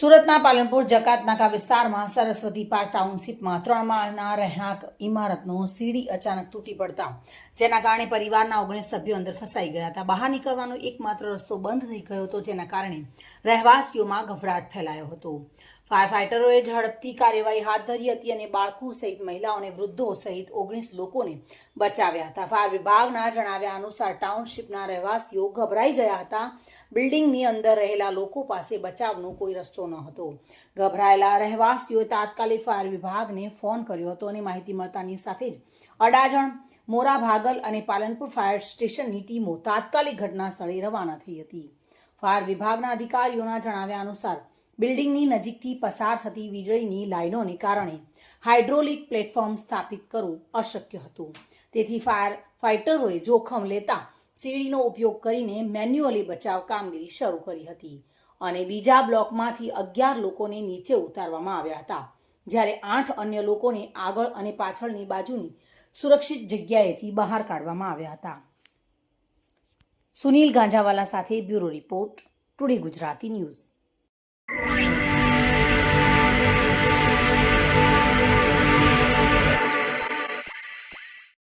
સુરતના પાલનપુર જકાત નાકા વિસ્તારમાં સરસ્વતી પાર્ક ટાઉનશીપમાં 3 માળના રહેણાંક ઇમારતનો સીડી અચાનક તૂટી પડતા જેના કારણે પરિવારના 19 સભ્યો અંદર ફસાઈ ગયા હતા. બહાર નીકળવાનો એકમાત્ર રસ્તો બંધ થઈ ગયો હતો, જેના કારણે રહેવાસીઓમાં ગભરાટ ફેલાયો હતો. ફાયર ફાઇટરોએ ઝડપથી કાર્યવાહી હાથ ધરી હતી અને બાળકો સહિત મહિલાઓ અને વૃદ્ધો સહિત 19 લોકોને બચાવ્યા હતા. ફાયર વિભાગના જણાવ્યા અનુસાર ટાઉનશીપના રહેવાસીઓ ગભરાઈ ગયા હતા. બિલ્ડિંગની અંદર રહેલા લોકો પાસે બચાવનો કોઈ રસ્તો ન હતો. ગભરાયેલા રહેવાસીઓએ તાત્કાલિક ફાયર વિભાગને ફોન કર્યો હતો અને માહિતી મળતાની સાથે જ અડાજણ, મોરા ભાગલ અને પાલનપુર ફાયર સ્ટેશનની ટીમો તાત્કાલિક ઘટના સ્થળે રવાના થઈ હતી. ફાયર વિભાગના અધિકારીઓના જણાવ્યા અનુસાર બિલ્ડિંગની નજીકથી પસાર થતી વીજળીની લાઇનોને કારણે હાઇડ્રોલિક પ્લેટફોર્મ સ્થાપિત કરવું અશક્ય હતું. તેથી ફાયર ફાઇટરોએ જોખમ લેતા સીડીનો ઉપયોગ કરીને મેન્યુઅલી બચાવ કામગીરી શરૂ કરી હતી અને બીજા બ્લોકમાંથી 11 લોકોને નીચે ઉતારવામાં આવ્યા હતા, જ્યારે 8 અન્ય લોકોને આગળ અને પાછળની બાજુની સુરક્ષિત જગ્યાએથી બહાર કાઢવામાં આવ્યા હતા. સુનિલ ગાંજાવાલા સાથે bureau report, today Gujarati news.